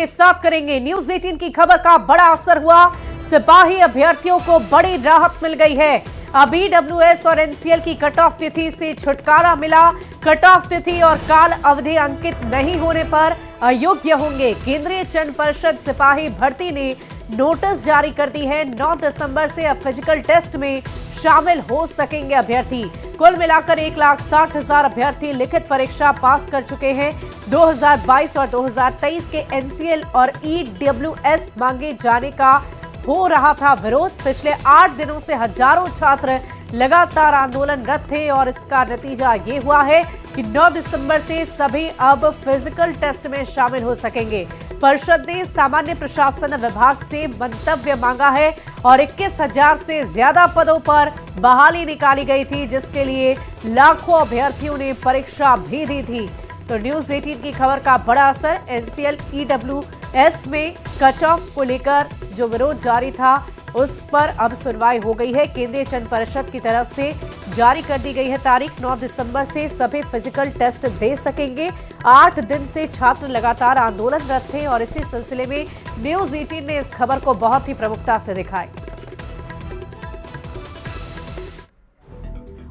आपके साथ करेंगे। न्यूज 18 की खबर का बड़ा असर हुआ, सिपाही अभ्यर्थियों को बड़ी राहत मिल गई है। अब ईडब्ल्यूएस और एनसीएल की कट ऑफ तिथि से छुटकारा मिला। कट ऑफ तिथि और काल अवधि अंकित नहीं होने पर अयोग्य होंगे। केंद्रीय चयन पर्षद सिपाही भर्ती ने नोटिस जारी कर दी है। 9 दिसंबर से अब फिजिकल टेस्ट में शामिल हो सकेंगे अभ्यर्थी। कुल मिलाकर 1,60,000 अभ्यर्थी लिखित परीक्षा पास कर चुके हैं। 2022 और 2023 के एनसीएल और ईडब्ल्यूएस मांगे जाने का हो रहा था विरोध। पिछले 8 दिनों से हजारों छात्र लगातार आंदोलनरत थे और इसका नतीजा ये हुआ है कि 9 दिसंबर से सभी अब फिजिकल टेस्ट में शामिल हो सकेंगे। परिषद ने सामान्य प्रशासन विभाग से मंतव्य मांगा है और 21,000 से ज्यादा पदों पर बहाली निकाली गई थी, जिसके लिए लाखों अभ्यर्थियों ने परीक्षा भी दी थी। तो न्यूज 18 की खबर का बड़ा असर। एनसीएल ईडब्ल्यूएस में कट ऑफ को लेकर जो विरोध जारी था उस पर अब सुनवाई हो गई है। केंद्रीय चयन परिषद की तरफ से जारी कर दी गई है तारीख। 9 दिसंबर से सभी फिजिकल टेस्ट दे सकेंगे। 8 दिन से छात्र लगातार आंदोलनरत थे और इसी सिलसिले में न्यूज 18 ने इस खबर को बहुत ही प्रमुखता से दिखाई।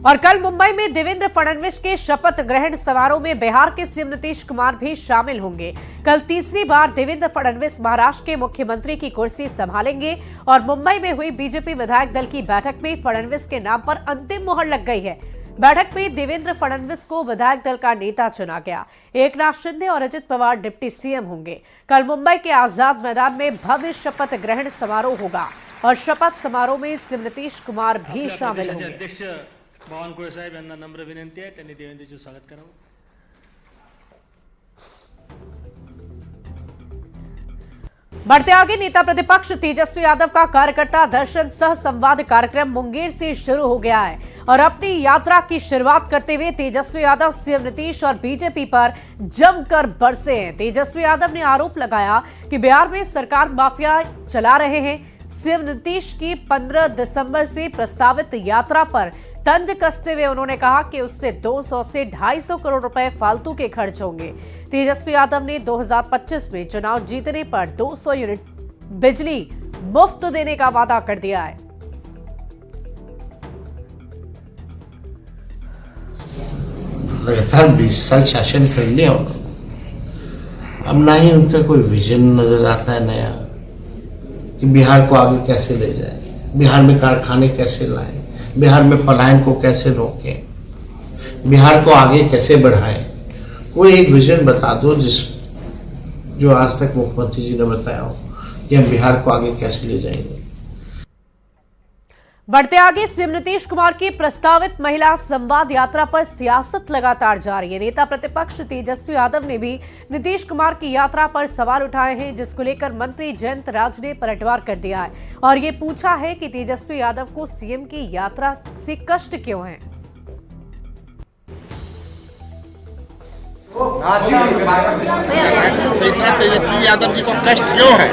और कल मुंबई में देवेंद्र फडणवीस के शपथ ग्रहण समारोह में बिहार के सीएम नीतीश कुमार भी शामिल होंगे। कल तीसरी बार देवेंद्र फडणवीस महाराष्ट्र के मुख्यमंत्री की कुर्सी संभालेंगे और मुंबई में हुई बीजेपी विधायक दल की बैठक में फडणवीस के नाम पर अंतिम मुहर लग गई है। बैठक में देवेंद्र फडणवीस को विधायक दल का नेता चुना गया। एकनाथ शिंदे और अजित पवार डिप्टी सीएम होंगे। कल मुंबई के आजाद मैदान में भव्य शपथ ग्रहण समारोह होगा और शपथ समारोह में सीएम नीतीश कुमार भी शामिल होंगे। बावनकुळे साहेब यांना नम्र विनंती आहे, त्यांनी देवेंद्रजींचं स्वागत करावं। बढ़ते आगे, नेता प्रतिपक्ष तेजस्वी यादव का कार्यकर्ता दर्शन सह संवाद कार्यक्रम मुंगेर से शुरू हो गया है और अपनी यात्रा की शुरुआत करते हुए तेजस्वी यादव सीएम नीतीश और बीजेपी पर जमकर बरसे हैं। तेजस्वी यादव ने आरोप लगाया कि बिहार में सरकार माफिया चला रहे हैं। सीएम नीतीश की 15 दिसंबर से प्रस्तावित यात्रा पर तंज कसते हुए उन्होंने कहा कि उससे 200 से 250 करोड़ रुपए फालतू के खर्च होंगे। तेजस्वी यादव ने 2025 में चुनाव जीतने पर 200 यूनिट बिजली मुफ्त देने का वादा कर दिया है। लगातार 20 साल शासन कर लिया अब ना ही उनका कोई विजन नजर आता है नया कि बिहार को आगे कैसे ले जाए, बिहार में कारखाने कैसे लाए, बिहार में पलायन को कैसे रोकें, बिहार को आगे कैसे बढ़ाएं। कोई एक विजन बता दो जो आज तक मुख्यमंत्री जी ने बताया हो कि हम बिहार को आगे कैसे ले जाएंगे। बढ़ते आगे, सीएम नीतीश कुमार की प्रस्तावित महिला संवाद यात्रा पर सियासत लगातार जारी है। नेता प्रतिपक्ष तेजस्वी यादव ने भी नीतीश कुमार की यात्रा पर सवाल उठाए हैं, जिसको लेकर मंत्री जयंत राज ने पलटवार कर दिया है और ये पूछा है कि तेजस्वी यादव को सीएम की यात्रा से कष्ट क्यों है। तो इतना तेजस्वी यादव जी को कष्ट क्यों है,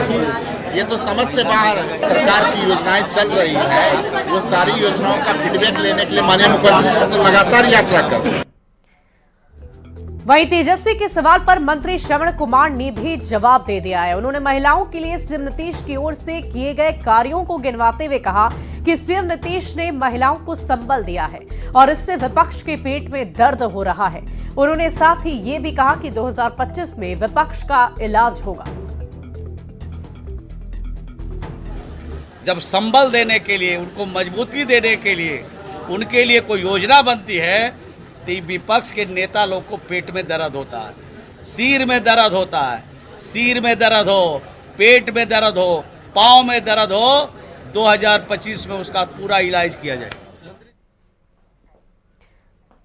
ये तो समझ से बाहर है। सरकार की योजनाएं चल रही है, वो सारी योजनाओं का फीडबैक लेने के लिए माननीय मुख्यमंत्री लगातार यात्रा कर रहे हैं। वहीं तेजस्वी के सवाल पर मंत्री श्रवण कुमार ने भी जवाब दे दिया है। उन्होंने महिलाओं के लिए सीएम नीतीश की ओर से किए गए कार्यों को गिनवाते हुए कहा कि सीएम नीतीश ने महिलाओं को संबल दिया है और इससे विपक्ष के पेट में दर्द हो रहा है। उन्होंने साथ ही ये भी कहा कि 2025 में विपक्ष का इलाज होगा। जब संबल देने के लिए, उनको मजबूती देने के लिए, उनके लिए कोई योजना बनती है तो विपक्ष के नेता लोग को पेट में दर्द होता है, सिर में दर्द होता है। सिर में दर्द हो, पेट में दर्द हो, पाँव में दर्द हो, 2025 में उसका पूरा इलाज किया जाए।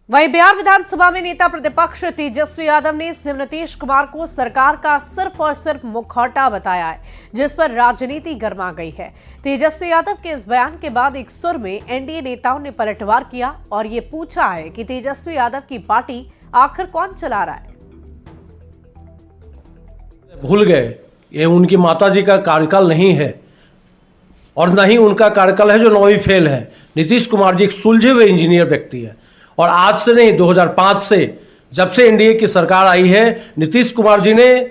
वहीं बिहार विधानसभा में नेता प्रतिपक्ष तेजस्वी यादव ने सीएम नीतीश कुमार को सरकार का सिर्फ और सिर्फ मुखौटा बताया है, जिस पर राजनीति गर्मा गई है। तेजस्वी यादव के इस बयान के बाद एक सुर में एनडीए नेताओं ने पलटवार किया और ये पूछा है कि तेजस्वी यादव की पार्टी आखिर कौन चला रहा है। भूल गए ये उनकी माताजी का कार्यकाल नहीं है और न ही उनका कार्यकाल है जो 9वीं फेल है। नीतीश कुमार जी एक सुलझे हुए इंजीनियर व्यक्ति है और आज से नहीं, 2005 से जब से एनडीए की सरकार आई है, नीतीश कुमार जी ने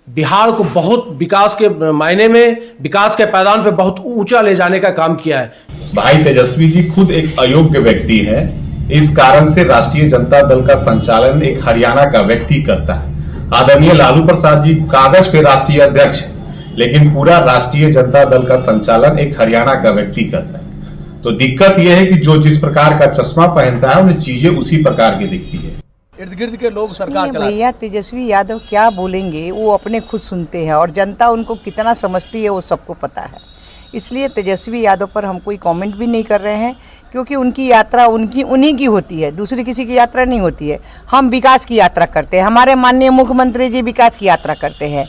बिहार को बहुत विकास के मायने में, विकास के पैदान पे बहुत ऊंचा ले जाने का काम किया है। भाई तेजस्वी जी खुद एक अयोग्य व्यक्ति है, इस कारण से राष्ट्रीय जनता दल का संचालन एक हरियाणा का व्यक्ति करता है। आदरणीय लालू प्रसाद जी कागज पे राष्ट्रीय अध्यक्ष, लेकिन पूरा राष्ट्रीय जनता दल का संचालन एक हरियाणा का व्यक्ति करता है। तो दिक्कत यह है कि जो जिस प्रकार का चश्मा पहनता है उन्हें चीजें उसी प्रकार की दिखती है। इर्द गिर्द के लोग सरकार नहीं चलाते भैया, तेजस्वी यादव क्या बोलेंगे वो अपने खुद सुनते हैं, और जनता उनको कितना समझती है वो सबको पता है। इसलिए तेजस्वी यादव पर हम कोई कमेंट भी नहीं कर रहे हैं, क्योंकि उनकी यात्रा उन्हीं की होती है, दूसरी किसी की यात्रा नहीं होती है। हम विकास की यात्रा करते हैं, हमारे माननीय मुख्यमंत्री जी विकास की यात्रा करते हैं।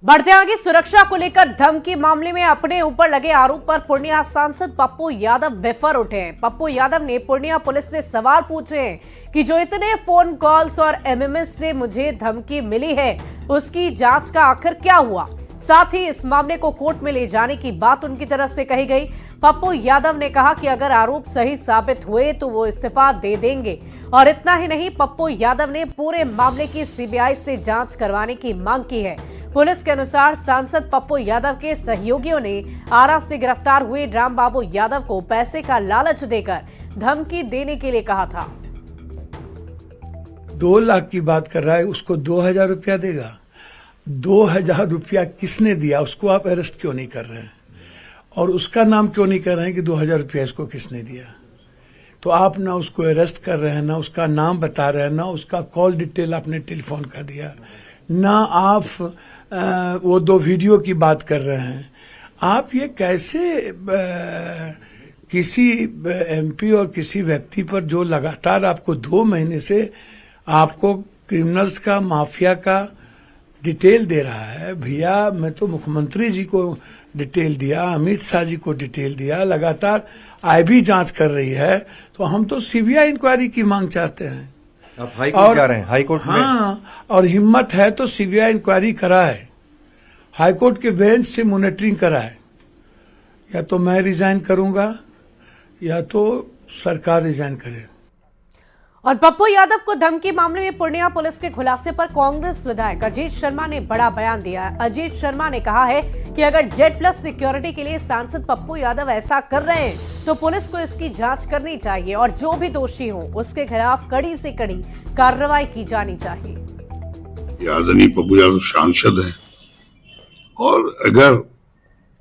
बढ़ते आगे, सुरक्षा को लेकर धमकी मामले में अपने ऊपर लगे आरोप पर पूर्णिया सांसद पप्पू यादव बेफर उठे हैं। पप्पू यादव ने पूर्णिया पुलिस से सवाल पूछे हैं कि जो इतने फोन कॉल्स और एमएमएस से मुझे धमकी मिली है उसकी जांच का आखिर क्या हुआ। साथ ही इस मामले को कोर्ट में ले जाने की बात उनकी तरफ से कही गई। पप्पू यादव ने कहा कि अगर आरोप सही साबित हुए तो वो इस्तीफा दे देंगे, और इतना ही नहीं, पप्पू यादव ने पूरे मामले की सीबीआई से जांच करवाने की मांग की है। पुलिस के अनुसार सांसद पप्पू यादव के सहयोगियों ने आरा से गिरफ्तार हुए राम बाबू यादव को पैसे का लालच देकर धमकी देने के लिए कहा था। 2 लाख की बात कर रहा है, उसको 2000 रुपया देगा। 2000 रुपया किसने दिया, उसको आप अरेस्ट क्यों नहीं कर रहे हैं, और उसका नाम क्यों नहीं कर रहे हैं कि 2000 रुपया इसको किसने दिया। तो आप ना उसको अरेस्ट कर रहे हैं, ना उसका नाम बता रहे हैं, ना उसका कॉल डिटेल आपने टेलीफोन का दिया, ना आप वो 2 वीडियो की बात कर रहे हैं। आप ये कैसे किसी एमपी और किसी व्यक्ति पर जो लगातार आपको 2 महीने से आपको क्रिमिनल्स का, माफिया का डिटेल दे रहा है। भैया, मैं तो मुख्यमंत्री जी को डिटेल दिया, अमित शाह जी को डिटेल दिया, लगातार आईबी जांच कर रही है, तो हम तो सीबीआई इंक्वायरी की मांग चाहते हैं। आप हाई कोर्ट जा रहे हैं, हाई कोर्ट में? हाँ, और हिम्मत है तो सीबीआई इंक्वायरी कराए, हाई कोर्ट के बेंच से मॉनिटरिंग कराए। या तो मैं रिजाइन करूंगा या तो सरकार रिजाइन करे। और पप्पू यादव को धमकी मामले में पूर्णिया पुलिस के खुलासे पर कांग्रेस विधायक अजीत शर्मा ने बड़ा बयान दिया है। अजीत शर्मा ने कहा है कि अगर Z+ सिक्योरिटी के लिए सांसद पप्पू यादव ऐसा कर रहे हैं तो पुलिस को इसकी जांच करनी चाहिए, और जो भी दोषी हो उसके खिलाफ कड़ी से कड़ी कार्रवाई की जानी चाहिए। आदरणीय पप्पू यादव सांसद है, और अगर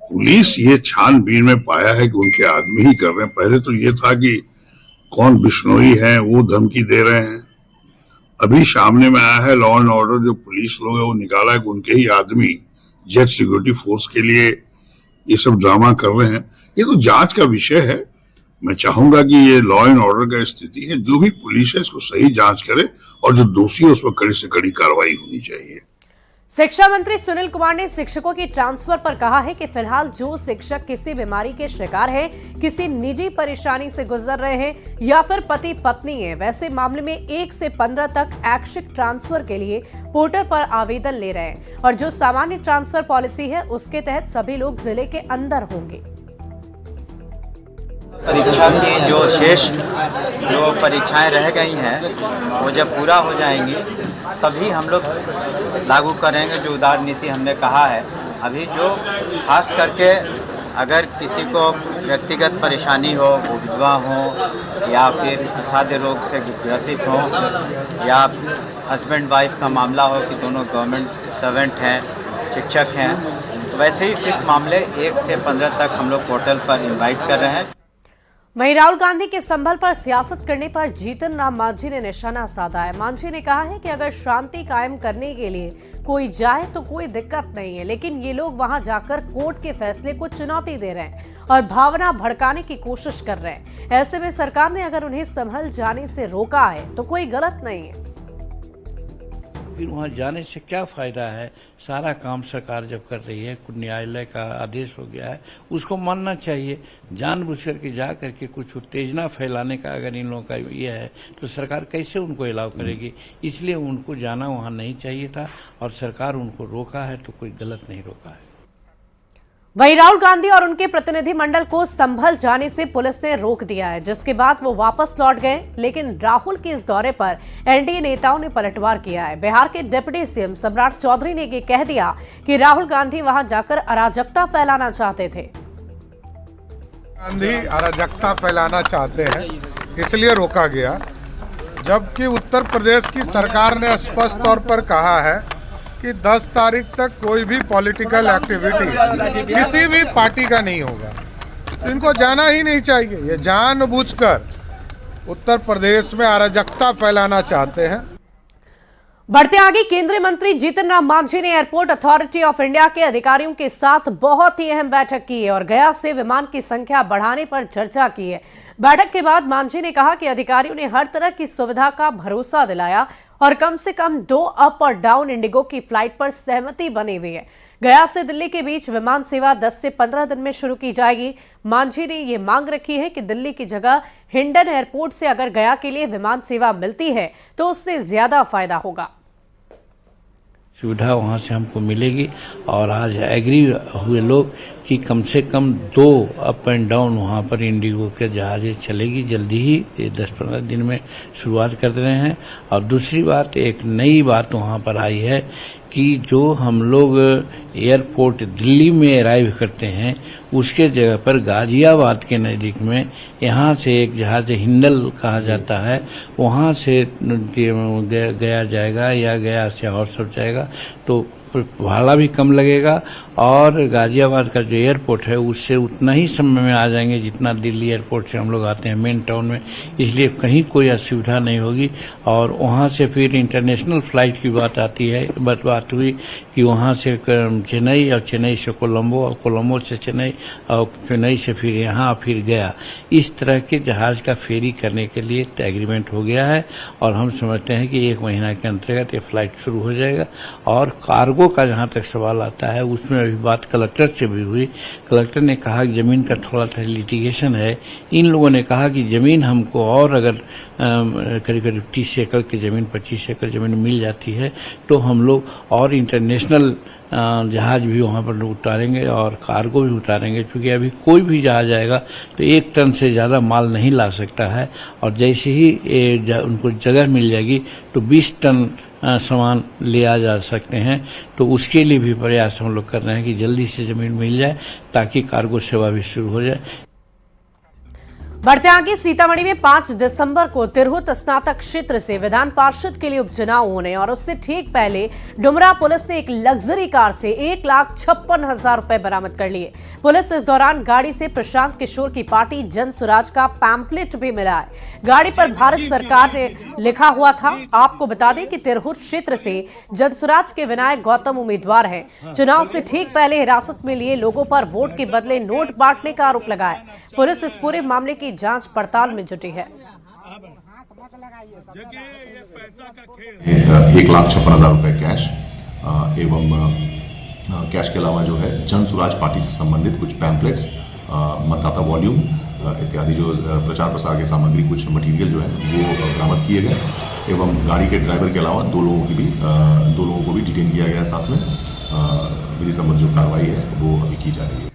पुलिस ये छानबीन में पाया है कि उनके आदमी ही कर रहे हैं, पहले तो ये था कि कौन बिश्नोई है वो धमकी दे रहे हैं, अभी सामने में आया है लॉ एंड ऑर्डर जो पुलिस लोग है वो निकाला है कि उनके ही आदमी जेट सिक्योरिटी फोर्स के लिए ये सब ड्रामा कर रहे हैं। ये तो जांच का विषय है। मैं चाहूंगा कि ये लॉ एंड ऑर्डर का स्थिति है, जो भी पुलिस है इसको सही जांच करे, और जो दोषी है उस पर कड़ी से कड़ी कार्रवाई होनी चाहिए। शिक्षा मंत्री सुनील कुमार ने शिक्षकों की ट्रांसफर पर कहा है कि फिलहाल जो शिक्षक किसी बीमारी के शिकार हैं, किसी निजी परेशानी से गुजर रहे हैं या फिर पति पत्नी है, वैसे मामले में 1 से 15 तक ऐच्छिक ट्रांसफर के लिए पोर्टल पर आवेदन ले रहे हैं, और जो सामान्य ट्रांसफर पॉलिसी है उसके तहत सभी लोग जिले के अंदर होंगे। परीक्षा की जो परीक्षाएं रह गई हैं वो जब पूरा हो जाएंगी तभी हम लोग लागू करेंगे जो उदार नीति हमने कहा है। अभी जो खास करके अगर किसी को व्यक्तिगत परेशानी हो, वो विधवा हो या फिर असाध्य रोग से ग्रसित हो, या हस्बैंड वाइफ का मामला हो कि दोनों गवर्नमेंट सर्वेंट हैं, शिक्षक हैं, वैसे ही सिर्फ मामले 1 से 15 तक हम लोग पोर्टल पर इनवाइट कर रहे हैं। वहीं राहुल गांधी के संभल पर सियासत करने पर जीतन राम मांझी ने निशाना साधा है। मांझी ने कहा है कि अगर शांति कायम करने के लिए कोई जाए तो कोई दिक्कत नहीं है, लेकिन ये लोग वहां जाकर कोर्ट के फैसले को चुनौती दे रहे हैं और भावना भड़काने की कोशिश कर रहे हैं। ऐसे में सरकार ने अगर उन्हें संभल जाने से रोका है तो कोई गलत नहीं है। फिर वहाँ जाने से क्या फ़ायदा है? सारा काम सरकार जब कर रही है, न्यायालय का आदेश हो गया है, उसको मानना चाहिए। जानबूझ करके जा करके कुछ उत्तेजना फैलाने का अगर इन लोगों का ये है तो सरकार कैसे उनको अलाउ करेगी? इसलिए उनको जाना वहाँ नहीं चाहिए था, और सरकार उनको रोका है तो कोई गलत नहीं रोका है। वहीं राहुल गांधी और उनके प्रतिनिधिमंडल को संभल जाने से पुलिस ने रोक दिया है, जिसके बाद वो वापस लौट गए। लेकिन राहुल के इस दौरे पर एनडीए नेताओं ने पलटवार किया है। बिहार के डिप्टी सीएम सम्राट चौधरी ने ये कह दिया कि राहुल गांधी वहां जाकर अराजकता फैलाना चाहते थे। गांधी अराजकता फैलाना चाहते हैं, इसलिए रोका गया, जबकि उत्तर प्रदेश की सरकार ने स्पष्ट तौर पर कहा है कि 10 तारीख तक कोई भी पॉलिटिकल एक्टिविटी किसी भी पार्टी का नहीं होगा। तो इनको जाना ही नहीं चाहिए। ये जानबूझकर उत्तर प्रदेश में अराजकता फैलाना चाहते हैं। बढ़ते आगे, केंद्रीय मंत्री जीतन राम मांझी ने एयरपोर्ट अथॉरिटी ऑफ इंडिया के अधिकारियों के साथ बहुत ही अहम बैठक की है और गया से विमान की संख्या बढ़ाने पर चर्चा की है। बैठक के बाद मांझी ने कहा कि अधिकारियों ने हर तरह की सुविधा का भरोसा दिलाया और कम से कम 2 अप और डाउन इंडिगो की फ्लाइट पर सहमति बनी हुई है। गया से दिल्ली के बीच विमान सेवा 10 से 15 दिन में शुरू की जाएगी। मांझी ने ये मांग रखी है कि दिल्ली की जगह हिंडन एयरपोर्ट से अगर गया के लिए विमान सेवा मिलती है तो उससे ज्यादा फायदा होगा। सुविधा वहाँ से हमको मिलेगी और आज एग्री हुए लोग कि कम से कम 2 अप एंड डाउन वहाँ पर इंडिगो के जहाज़ें चलेगी जल्दी ही, ये 10-15 दिन में शुरुआत कर रहे हैं। और दूसरी बात, एक नई बात वहाँ पर आई है कि जो हम लोग एयरपोर्ट दिल्ली में अराइव करते हैं उसके जगह पर गाजियाबाद के नज़दीक में यहाँ से एक जहाज़ हिंडल कहा जाता है, वहाँ से गया जाएगा या गया से और सब जाएगा, तो भाड़ा भी कम लगेगा और गाजियाबाद का जो एयरपोर्ट है उससे उतना ही समय में आ जाएंगे जितना दिल्ली एयरपोर्ट से हम लोग आते हैं मेन टाउन में, इसलिए कहीं कोई असुविधा नहीं होगी। और वहाँ से फिर इंटरनेशनल फ्लाइट की बात आती है, बात हुई कि वहाँ से चेन्नई और चेन्नई से कोलंबो और कोलंबो से चेन्नई और चेन्नई से फिर यहाँ फिर गया, इस तरह के जहाज़ का फेरी करने के लिए एग्रीमेंट हो गया है और हम समझते हैं कि 1 महीना के अंतर्गत ये फ्लाइट शुरू हो जाएगा। और कार्गो का जहाँ तक सवाल आता है उसमें अभी बात कलेक्टर से भी हुई। कलेक्टर ने कहा कि ज़मीन का थोड़ा सा लिटिगेशन है। इन लोगों ने कहा कि ज़मीन हमको और अगर करीब करीब 30 एकड़ की ज़मीन 25 एकड़ ज़मीन मिल जाती है तो हम लोग और इंटरनेशनल जहाज भी वहाँ पर उतारेंगे और कार्गो भी उतारेंगे, क्योंकि अभी कोई भी जहाज आएगा तो 1 टन से ज़्यादा माल नहीं ला सकता है और जैसे ही उनको जगह मिल जाएगी तो 20 टन सामान ले आ जा सकते हैं। तो उसके लिए भी प्रयास हम लोग कर रहे हैं कि जल्दी से ज़मीन मिल जाए ताकि कार्गो सेवा भी शुरू हो जाए। बढ़ते आगे, सीतामढ़ी में 5 दिसंबर को तिरहुत स्नातक क्षेत्र से विधान पार्षद के लिए उपचुनाव होने और उससे ठीक पहले डुमरा पुलिस ने एक लग्जरी कार से 1,56,000 रुपए बरामद कर लिए। पुलिस इस दौरान गाड़ी से प्रशांत किशोर की पार्टी जन स्वराज का पैम्पलेट भी मिला है। गाड़ी पर भारत सरकार ने लिखा हुआ था। आपको बता दें कि तिरहुत क्षेत्र से जन स्वराज के विनायक गौतम उम्मीदवार हैं। चुनाव से ठीक पहले हिरासत में लिए लोगों पर वोट के बदले नोट बांटने का आरोप लगा है। पुलिस इस पूरे मामले की जांच पड़ताल में जुटी है। 1,56,000 रुपए कैश एवं कैश के अलावा जो है जन स्वराज पार्टी से संबंधित कुछ पैम्फलेट्स, मतदाता वॉल्यूम इत्यादि जो प्रचार प्रसार की सामग्री, कुछ मटेरियल जो है वो बरामद किए गए एवं गाड़ी के ड्राइवर के अलावा 2 लोगों को भी डिटेन किया गया। साथ में विधि संबंध जो कार्रवाई है वो अभी की जा रही है।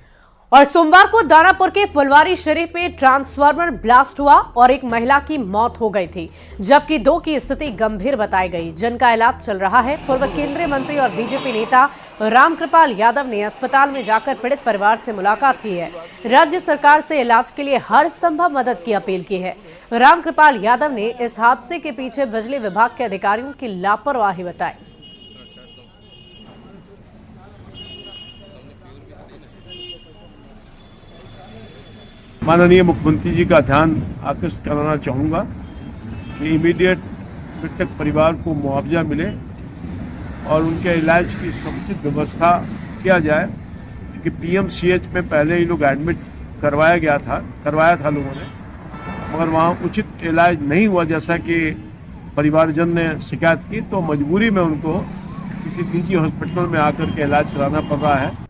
और सोमवार को दानापुर के फुलवारी शरीफ में ट्रांसफार्मर ब्लास्ट हुआ और एक महिला की मौत हो गई थी, जबकि 2 की स्थिति गंभीर बताई गई, जिनका इलाज चल रहा है। पूर्व केंद्रीय मंत्री और बीजेपी नेता रामकृपाल यादव ने अस्पताल में जाकर पीड़ित परिवार से मुलाकात की है। राज्य सरकार से इलाज के लिए हर संभव मदद की अपील की है। रामकृपाल यादव ने इस हादसे के पीछे बिजली विभाग के अधिकारियों की लापरवाही बताई। माननीय मुख्यमंत्री जी का ध्यान आकृष्ट कराना चाहूँगा कि इमीडिएट मृतक परिवार को मुआवजा मिले और उनके इलाज की समुचित व्यवस्था किया जाए, क्योंकि पीएमसीएच में पहले ही लोग एडमिट करवाया था लोगों ने, मगर वहाँ उचित इलाज नहीं हुआ जैसा कि परिवारजन ने शिकायत की, तो मजबूरी में उनको किसी निजी हॉस्पिटल में आकर के इलाज कराना पड़ रहा है।